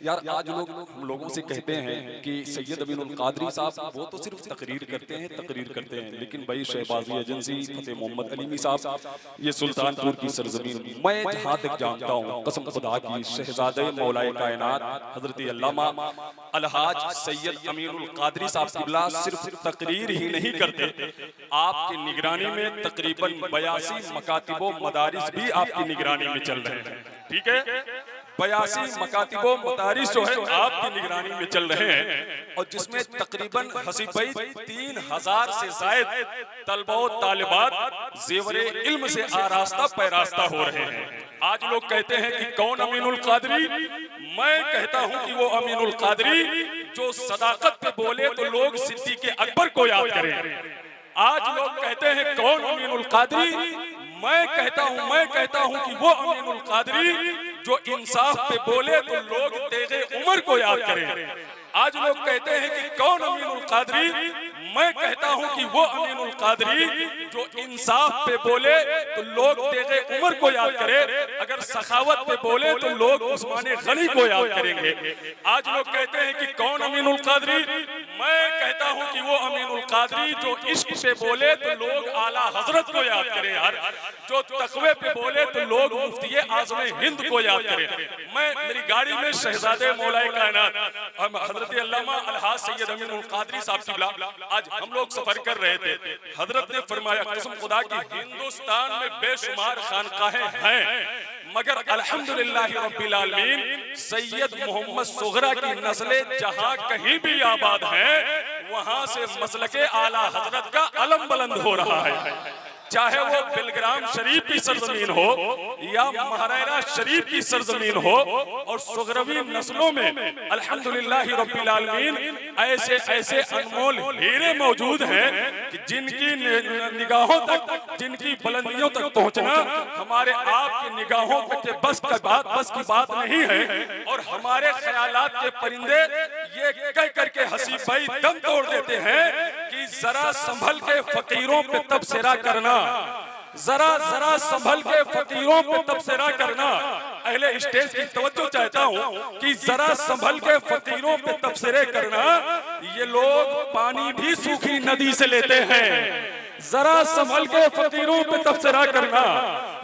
यार आज लोग हम लोगों से कहते हैं कि सैयद अमीनुल कादरी साहब वो तो सिर्फ तकरीर करते हैं, लेकिन भाई शहबाजी एजेंसी फतेह मोहम्मद अलीमी साहब ये सुल्तानपुर की सरजमीन, मैं जहाँ तक जानता हूँ कसम खुदा की, शहजादे मौलाए कायनात हजरत अल्लामा अलहाज सैयद अमीनुल कादरी साहब किबला सिर्फ तकरीर ही नहीं करते, आपकी निगरानी में तकरीबन 82 मकातिबो मदारिस भी आपकी निगरानी में चल रहे हैं। ठीक है, 82 मकातिबो मदारिस जो है आपकी निगरानी में चल रहे हैं और जिसमें तकरीबन हसीब भाई 3000 से जायद तलबा तालिबात जेवरे इल्म से आरास्ता पैरास्ता हो रहे हैं। आज लोग कहते हैं कि कौन अमीनुल कादरी, मैं कहता हूं कि वो अमीनुल कादरी जो सदाकत पे बोले तो लोग सिद्दीक़ अकबर को याद करें। आज लोग कहते हैं कौन अमीनुल कादरी, मैं कहता हूं कि वो अमीनुल कादरी जो इंसाफ पे बोले तो लोग तेगे उमर को याद करें। आज लोग कहते हैं कि कौन अमीनुल कादरी, मैं कहता हूं कि वो अमीनुल कादरी जो इंसाफ पे बोले तो लोग तेगे उमर को याद करें, अगर सखावत पे बोले तो लोग उस्माने गनी को याद करेंगे। आज लोग कहते हैं कि कौन अमीनुल कादरी, मैं कहता हूं कि वो अमीनुल कादरी जो इश्क पे बोले तो लोग आला हजरत को याद करें, यार जो तकवे पे बोले तो लोग मुफ्ती आज़म हिंद को याद करें। मैं मेरी गाड़ी में शहजादे मौलाए कायनात हजरत अल्लामा अलहाज सैयद अमीनुल कादरी साहब किबला आज हम लोग सफर कर रहे थे, हजरत ने फरमाया कसम खुदा की हिंदुस्तान में बेशुमार खानकाहें हैं मगर अल्हम्दुलिल्लाह रब्बिल आलमीन सैयद मोहम्मद सुगरा की नस्लें जहां कहीं भी आबाद हैं वहां से मसलके आला हजरत का अलम बुलंद हो रहा है। चाहे वो बिलग्राम शरीफ की सरजमीन हो या महाराणा शरीफ की सरजमीन हो, और सुगरवी नस्लों में अल्हम्दुलिल्लाह रब्बिल आलमीन ऐसे ऐसे अनमोल हीरे मौजूद हैं कि जिनकी निगाहों तक, जिनकी बुलंदियों तक पहुंचना हमारे आपकी निगाहों के बस की बात नहीं है। और हमारे ख्यालात के परिंदे ये कह करके हसीब भाई दम तोड़ देते हैं कि जरा संभल के फकीरों पे तबसरा करना, जरा संभल के फकीरों पे तबसरा करना। अहले स्टेज की तवज्जो चाहता हूँ कि जरा संभल के फकीरों पे तबसरे करना, ये लोग पानी भी सूखी नदी से लेते हैं। जरा संभल के फकीरों पे तबसरा करना,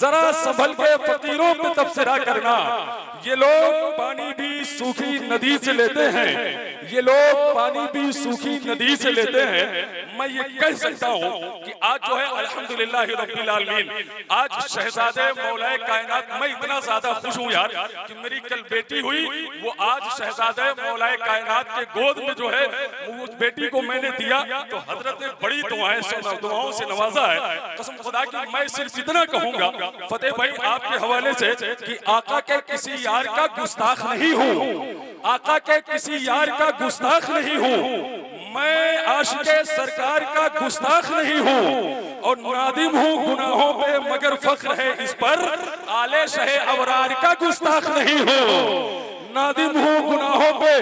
जरा संभल के फकीरों पे तबसरा करना, ये लोग पानी भी सूखी नदी से लेते हैं, ये लोग पानी भी सूखी नदी से लेते हैं। मैं ये कह सकता हूँ कि आज जो है अल्हम्दुलिल्लाह रब्बिल आलमीन आज शहजादे मौलाए कायनात, मैं इतना ज्यादा खुश हूँ यार कि मेरी कल बेटी हुई, वो आज शहजादे मौलाए कायनात के गोद में जो है उस बेटी को मैंने दिया तो हजरत ने बड़ी दुआओं से नवाजा है। कसम खुदा की मैं सिर्फ इतना कहूँगा फतेह भाई आपके हवाले से कि आका के किसी यार का गुस्ताख नहीं हूँ, आका के किसी यार का गुस्ताख नहीं हूँ, मैं आशिके सरकार का गुस्ताख नहीं हूँ और नादिम हूँ गुनाहों पे मगर फख्र है इस पर, आले शहे अवरार का गुस्ताख नहीं हूँ। नादिम हूँ गुनाहों पे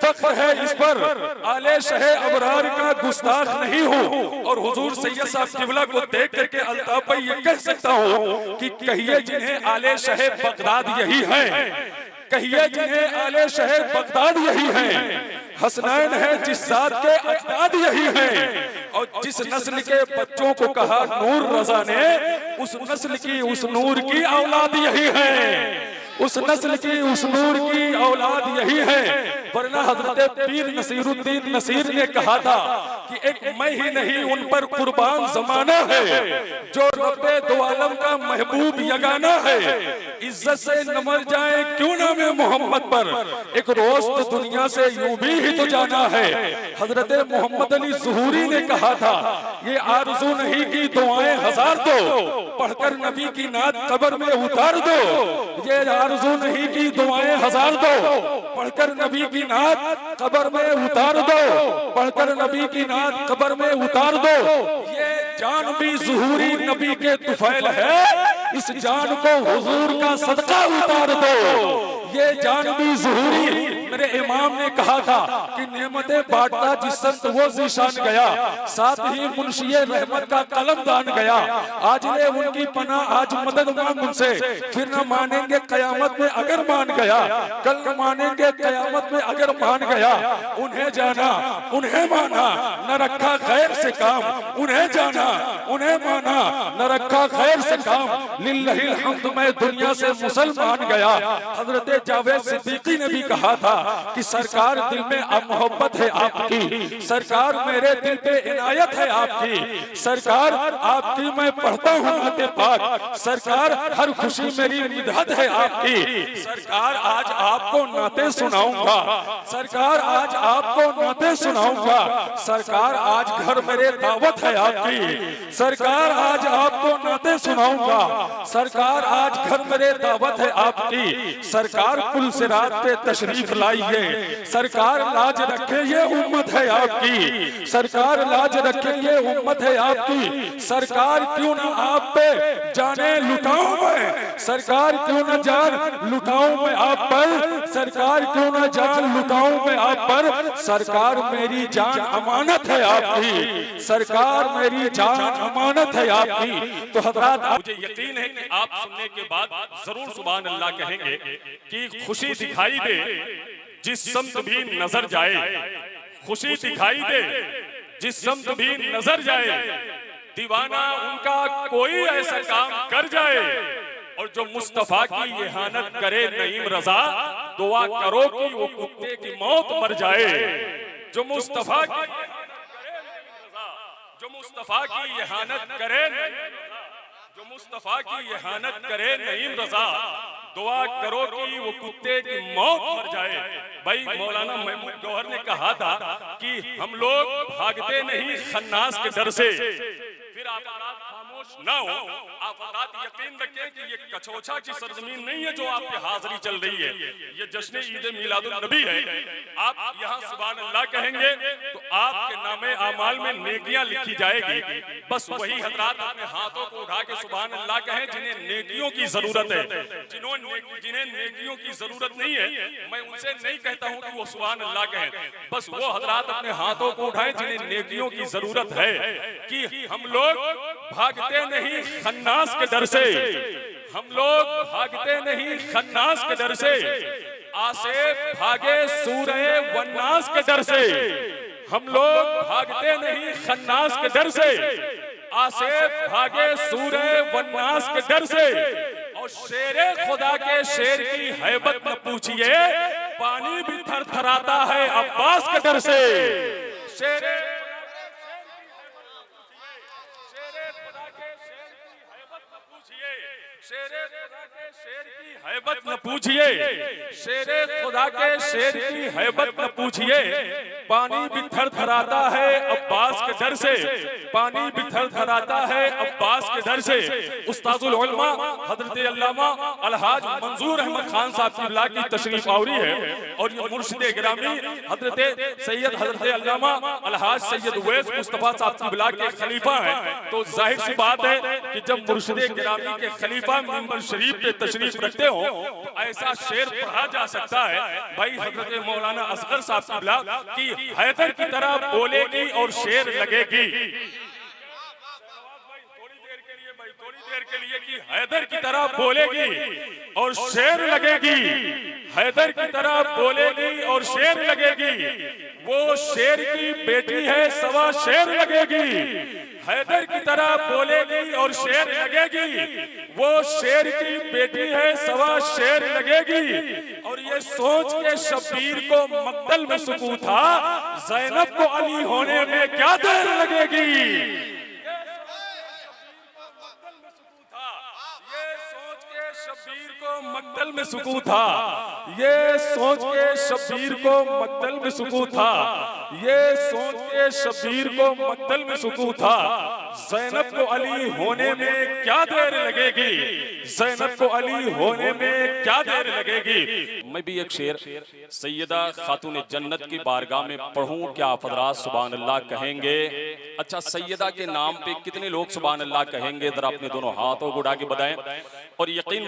फख्र है इस पर, आले शहे अवरार का गुस्ताख नहीं हूँ। और हुजूर सैयद साहब किबला को देख करके अल्ताफ भाई ये कह सकता हूँ कि कहिए जिन्हें आले शहे बगदाद यही है, कहिए जिन्हें आले शहे बगदाद यही है, हसनैन है जिस जात के अजदाद यही हैं, और जिस नस्ल के बच्चों को कहा नूर रजा ने उस नस्ल की उस नूर की औलाद यही है, उस नस्ल की उस नूर की औलाद यही है। वरना हजरत पीर नसीरुद्दीन नसीर ने कहा था कि एक मैं ही नहीं उन पर कुर्बान जमाना है जो रब्बे दो आलम का महबूब यगाना है, इज्जत से न मर जाए क्यों ना मैं मोहम्मद पर, एक रोज तो दुनिया से यूं भी तो जाना है। हजरत मोहम्मद अली ज़ुहूरी ने कहा था ये आरज़ू नहीं की दुआएं हजार दो, पढ़कर नबी की नात कब्र में उतार दो, ये आरज़ू नहीं की दुआएं हजार दो, पढ़कर नबी की नात कब्र में उतार दो, पढ़कर नबी की नात कब्र में उतार दो। ये जान भी ज़ुहूरी नबी के तुफैल है, इस जान को हुजूर का सदका उतार दो। ये जान भी ज़ुहूरी मेरे इमाम ने कहा था कि नेमतें बांटता जिस संत वो जीशान गया, साथ ही मुंशिए रहमत का कलम दान गया। आज ले उनकी पनाह, आज मदद मांग उनसे, फिर न मानेंगे कयामत में अगर मान गया, कल न मानेंगे कयामत में अगर मान गया। उन्हें जाना उन्हें माना, न रखा खैर से काम, उन्हें जाना उन्हें माना, न रखा खैर से काम। लिल्लाहिल हम्द, मैं दुनिया से मुसलमान गया। हजरत जावेद सिद्दीकी ने भी कहा था कि सरकार दिल में अब मोहब्बत है आपकी, सरकार मेरे दिल पे इनायत है आपकी, सरकार आपकी मैं पढ़ता हूँ नाते पाक, सरकार हर खुशी मेरी मिदहत है आपकी। सरकार आज आपको नाते सुनाऊंगा, सरकार आज आपको नाते सुनाऊंगा, सरकार आज घर मेरे दावत है आपकी, सरकार आज आपको नाते सुनाऊंगा, सरकार आज घर मेरे दावत है आपकी। सरकार पुल से रात पे तशरीफ लाइए, सरकार लाज रखे ये उम्मत है आपकी, सरकार लाज रखे ये उम्मत है आपकी। सरकार क्यों ना आप पे जाने लुटाऊं मैं, सरकार क्यों ना जान लुटाऊं मैं आप पर, सरकार क्यों ना जान लुटाऊं मैं आप पर। सरकार मेरी जान अमानत है आपकी, सरकार मेरी जान अमानत है आपकी। तो हजरात, मुझे यकीन है कि आप सुनने के बाद जरूर सुभान अल्लाह कहेंगे कि खुशी दिखाई दे जिस समत भी नजर जाए, खुशी दिखाई दे जिस समत भी नजर जाए, दीवाना उनका कोई ऐसा काम कर जाए। और जो मुस्तफा की इहानत करे नईम रजा, दुआ करो कि वो कुत्ते की मौत मर जाए। जो मुस्तफा की जो मुस्तफा की इहानत करे, जो मुस्तफा की इहानत करे नईम रजा, दुआ करो कि वो कुत्ते की मौत मर जाए। भाई मौलाना महमूद गौहर ने कहा था कि हम लोग भागते नहीं खन्नास के डर से। फिर आप खामोश ना हो, आप यकीन रखें कि ये कछोछा की सरजमीन नहीं है जो आपकी हाजिरी चल रही है, ये जश्न ईद मिलादुन नबी है। आप यहाँ सुभान अल्लाह कहेंगे तो आपके नामे आमाल में नेकियां लिखी जाएगी। बस वही हजरात अपने हाथों को उठा के सुभान अल्लाह कहें जिन्हें नेकियों की जरूरत है, जिन्हें नेकियों की जरूरत नहीं है, मैं उनसे नहीं कहता हूँ कि वो सुभान अल्लाह कहें। बस वो हजरात अपने हाथों को उठाएं जिन्हें नेकियों की जरूरत है कि हम लोग भागते नहीं खन्नास के डर से, हम लोग भागते नहीं खन्नास के डर से, आसे भागे सूरे वन्नास के डर से, हम लोग भागते नहीं खन्नास के डर से, आसे भागे सूरे वन्नास के डर से। और शेरे खुदा के शेर की हैबत न पूछिए, पानी भी थरथराता है अब्बास के डर से। शेरे शेरे खुदा के शेर की हैबत न पूछिए, शेरे खुदा के शेर की हैबत न पूछिए, पानी भी थरथराता है अब्बास के डर से, पानी भी थरथराता है अब्बास के डर से। उस्ताजुल उलमा हजरत अल्लामा अलहाज मंजूर अहमद खान साहब क़िबला की तशरीफ आवरी है और ये मुर्शिद गिरामी हजरत सैयद हजरत अल्लामा अलहाज सैयद उवैस मुस्तफा साहब क़िबला के खलीफा हैं। तो जाहिर सी बात है कि जब मुर्शिद गिरामी के खलीफा मिंबर शरीफ पे तशरीफ रखते हो तो ऐसा शेर पढ़ा जा सकता है। भाई हजरत मौलाना असगर साहब क़िबला की हैदर की तरह बोलेगी और शेर लगेगी, थोड़ी देर के लिए कि हैदर की तरह बोलेगी और शेर लगेगी, हैदर की तरह बोलेगी और शेर लगेगी। वो शेर की बेटी है सवा शेर लगेगी, हैदर की तरह बोलेगी और शेर लगेगी। वो शेर की बेटी है सवा शेर लगेगी। और ये सोच के शब्बीर को मक्तल में सुकून था, ज़ैनब को अली होने में क्या देर लगेगी। शब्बीर को मक्तल में सुकून था, ये सोच के शब्बीर को मक्तल में सुकून था, ये सोच के शब्बीर को मक्तल में सुकून था, ज़ैनब को अली होने में क्या देर लगेगी, ज़ैनब को अली होने में क्या देर लगेगी। मैं भी एक शेर सैयदा खातून जन्नत की बारगाह में पढ़ूं, क्या आप हज़रात सुभान अल्लाह कहेंगे? अच्छा, सैयदा के नाम पे कितने लोग सुभान अल्लाह कहेंगे? जरा अपने दोनों हाथों को उठा के बताएं। और यकीन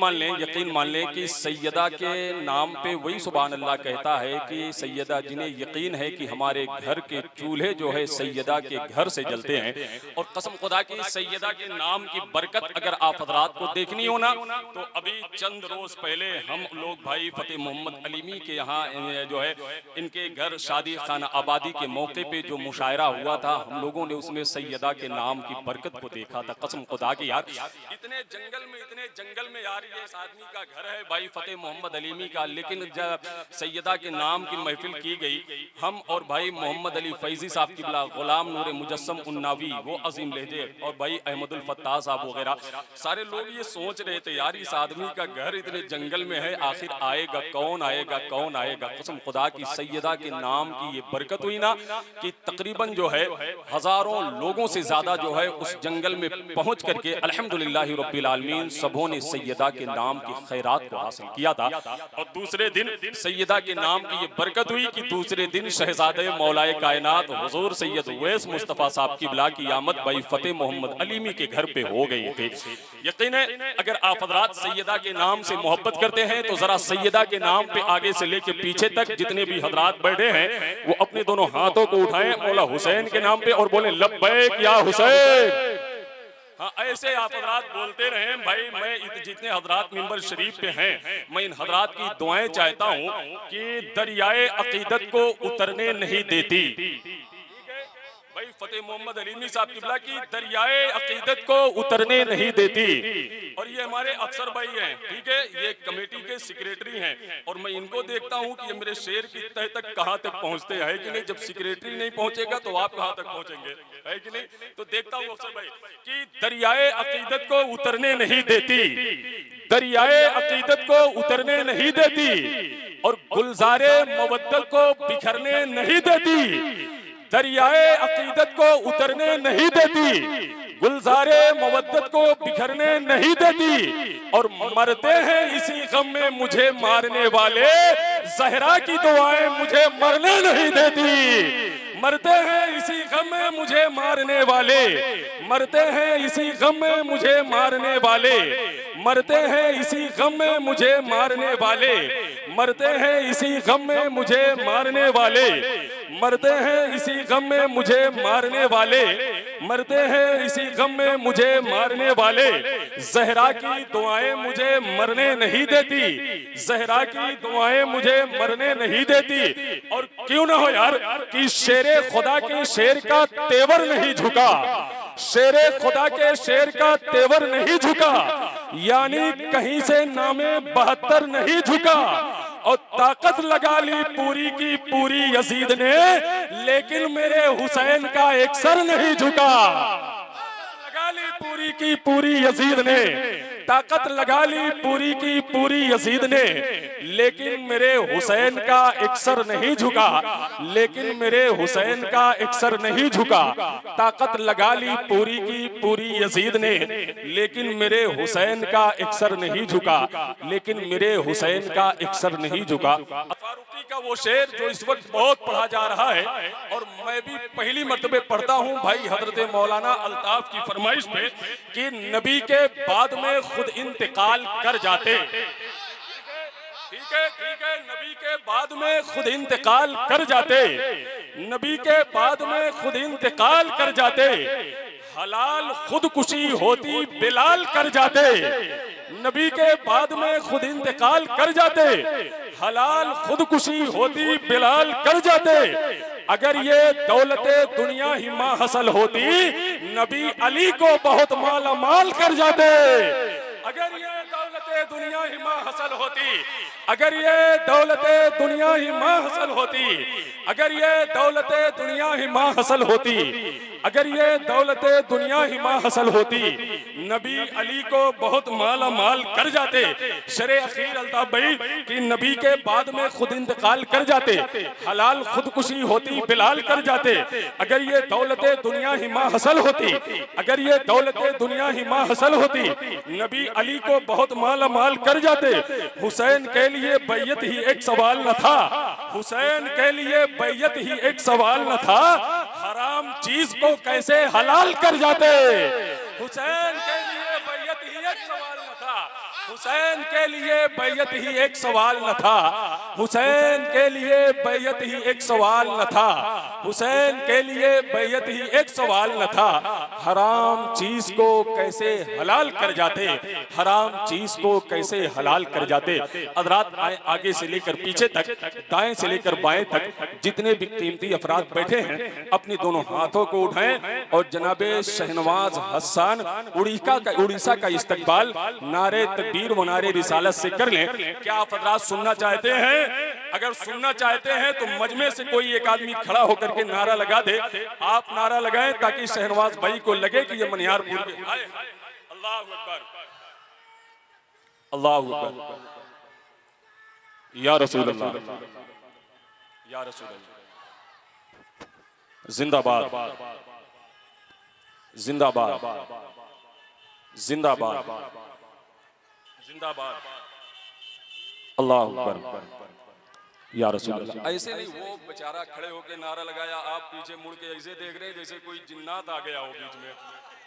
मान लें कि सैयदा के नाम पे वही सुभान अल्लाह कहता है कि सैयदा, जिन्हें यकीन है कि हमारे घर के चूल्हे जो है सैयदा के घर से जलते हैं, और कसम खुदा की सैयदा के नाम की बरकत अगर आप हजरात को देखनी हो ना, तो अभी चंद रोज पहले हम लोग भाई फतेह मोहम्मद अलीमी के यहाँ जो है इनके घर शादी खाना आबादी के मौके पे जो मुशायरा हुआ था, हम लोगों ने उसमें सैयदा के नाम की बरकत को देखा था। कसम खुदा की यार, इतने जंगल में यार ये इस आदमी का घर है भाई फतेह मोहम्मद अलीमी का, लेकिन जब सैयदा के नाम की महफिल की गई, हम और भाई मोहम्मद अली फैजी साहब की बिला, गुलाम नूर मुजस्सम उन्नावी, वो अजीम लहजे, और भाई अहमदुल फत्ताह साहब वगैरह सारे लोग ये सोच रहे थे यार इस आदमी का घर इतने जंगल में है, आखिर आएगा कौन आएगा। कसम खुदा की सैयदा के नाम की ये बरकत हुई ना कि तकरीबन जो है हजारों लोगों से ज्यादा जो है उस जंगल में पहुंच करके अल्हम्दुलिल्लाह रब्बिल आलमीन सबों ने सैयदा के नाम की खैरात को हासिल किया था। और दूसरे दिन सैयदा के नाम की ये बरकत हुई कि दूसरे दिन शहजादे मौलाए कायनात हुजूर सैयद उवैस मुस्तफ़ा साहब की बिला की आमद भाई फतेह मोहम्मद अलीमी के घर पे हो गई थी। यकीन है अगर आप हजरात सैयदा के नाम से मोहब्बत करते हैं तो जरा सैयदा के नाम पे आगे से लेके पीछे तक जितने भी हजरात बैठे हैं वो अपने दोनों हाथों को उठाएं मौला हुसैन के नाम पे और बोले लब्बैक या हुसैन। हाँ, ऐसे आप हजरात बोलते रहे भाई। मैं जितने हजरात मिंबर शरीफ पे हैं, मैं इन हजरात की दुआएं चाहता हूँ कि दरियाए अकीदत को उतरने नहीं देती। भाई फतेह मोहम्मद अलीमी साहब किबला की दरियाए अकीदत को उतरने नहीं देती। और ये हमारे अफसर भाई हैं, ठीक है, ये कमेटी के सेक्रेटरी हैं, और मैं इनको देखता हूँ कि ये मेरे शेर की तह तक कहाँ तक पहुँचते हैं कि नहीं। जब सेक्रेटरी नहीं पहुँचेगा तो आप कहाँ तक पहुँचेंगे, है कि नहीं। तो देखता हूँ अफसर भाई कि दरियाए अकीदत को उतरने नहीं देती, दरियाए अकीदत को उतरने नहीं देती, और गुलजारे मवद्दत को बिखरने नहीं देती। दरियाए अकीदत को उतरने नहीं देती, गुलजारे मवद्दत को बिखरने नहीं देती, और मरते हैं इसी गम में मुझे मारने वाले, ज़हरा की दुआएं मुझे मरने नहीं देती। मरते हैं इसी गम में मुझे मारने वाले, मरते हैं इसी गम में मुझे मारने वाले, मरते हैं इसी गम में मुझे मारने वाले, मरते हैं इसी गम में मुझे मारने वाले, मरते हैं इसी गम में मुझे मारने वाले, मरते हैं इसी गम में मुझे मारने वाले। ज़हरा की दुआएं मुझे मरने नहीं देती, ज़हरा की दुआएं मुझे मरने नहीं देती। और क्यों ना हो यार कि शेरे खुदा के शेर का तेवर नहीं झुका, शेरे खुदा के शेर का तेवर नहीं झुका, यानी कहीं से नामे 72 नहीं झुका। और ताकत लगा ली पूरी की पूरी यजीद ने, लेकिन मेरे हुसैन का एक सर नहीं झुका। लगा ली पूरी की पूरी यजीद ने, ताकत लगा ली पूरी की पूरी यजीद ने, लेकिन मेरे हुसैन का एक सर नहीं झुका, लेकिन मेरे हुसैन का एक सर नहीं झुका। ताकत लगा ली पूरी की पूरी यजीद ने, लेकिन मेरे हुसैन का एक सर नहीं झुका, लेकिन मेरे हुसैन का एक सर नहीं झुका। फारूकी का वो शेर जो इस वक्त बहुत पढ़ा जा रहा है, और मैं भी पहली मर्तबे पढ़ता हूँ भाई हजरत मौलाना अल्ताफ की फरमाइश पे कि नबी के बाद में खुद इंतकाल कर जाते। ठीक है, नबी के बाद में खुद इंतकाल कर जाते, नबी के बाद में खुद इंतकाल कर जाते। हलाल खुदकुशी होती बिलाल कर जाते, नबी के बाद में खुद इंतकाल कर जाते। हलाल खुदकुशी होती बिलाल कर जाते। अगर ये दौलते दुनिया ही मां हसल होती, नबी अली को बहुत माला माल कर जाते। अगर ये दौलते दुनिया ही मां हसल होती, अगर ये दौलते दुनिया ही मां हसल होती, अगर ये दौलते दुनिया ही मां हसल होती, अगर ये दौलते दुनिया ही मां हसल होती, नबी अली को बहुत माला माल कर जाते। शरे अखीर अल्ताफ भाई कि नबी के बाद में खुद इंतकाल कर जाते, हलाल खुदकुशी होती बिलाल कर जाते। अगर ये दौलते दुनिया ही मां हसल होती, अगर ये दौलते दुनिया ही मां हसल होती, नबी अली को बहुत माला माल कर जाते। हुसैन के लिए बैयत ही एक सवाल न था, हुसैन के लिए बैयत ही एक सवाल न था, हराम चीज को कैसे हलाल कर जाते। हुसैन के लिए बैयत ही एक सवाल न था, हुसैन के लिए बैयत ही एक सवाल न था, हुसैन के लिए बैयत ही एक सवाल न था, हुसैन के लिए बैयत ही एक सवाल न था। हराम चीज को कैसे हलाल कर जाते, हराम चीज को कैसे हलाल कर जाते। हज़रात आगे से लेकर पीछे तक, दाएं से लेकर बाएं तक जितने भी कीमती अफराद बैठे हैं अपने दोनों हाथों को उठाएं और जनाबे शहनवाज हसन उड़ीसा का इस्तकबाल नारे तकबीर व नारे रिसालत से कर लें। क्या आप हज़रात सुनना चाहते हैं? अगर सुनना चाहते हैं तो मजमे से कोई एक आदमी खड़ा होकर के नारा लगा दे। आप नारा लगाएं ताकि शहनवाज भाई को लगे कि ये मनिहारपुर के। अल्लाह अकबर, अल्लाह अकबर, या रसूल अल्लाह, या रसूल अल्लाह, जिंदाबाद, जिंदाबाद, जिंदाबाद, जिंदाबाद, अल्लाह अकबर, या रसूल अल्लाह। ऐसे नहीं, वो बेचारा खड़े होकर नारा लगाया, आप पीछे मुड़ के ऐसे देख रहे हैं जैसे कोई जिन्नात आ गया हो बीच में,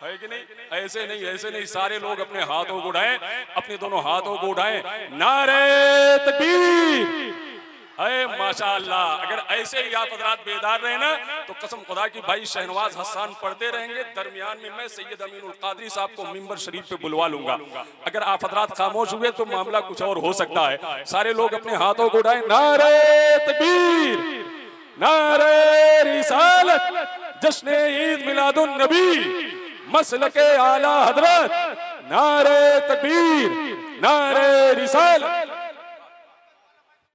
है कि नहीं? ऐसे नहीं, ऐसे नहीं, सारे लोग अपने हाथों को उठाएं, अपने दोनों हाथों को उठाएं, नारे तकबीर, अरे माशाअल्लाह। अगर ऐसे ही आप हज़रात बेदार रहे ना तो कसम खुदा की भाई शहनवाज हसन पढ़ते रहेंगे, दरमियान में मैं सैयद अमीनुल कादरी साहब को मिंबर शरीफ पे बुलवा लूंगा। अगर आप हज़रात खामोश हुए तो मामला कुछ और हो सकता है। सारे लोग अपने हाथों को उठाएं, नारे तकबीर, नारे रिसालत, जश्न ईद मिलादुन नबी, मसलके आला हजरत, नारे तकबीर, नारे रिसालत।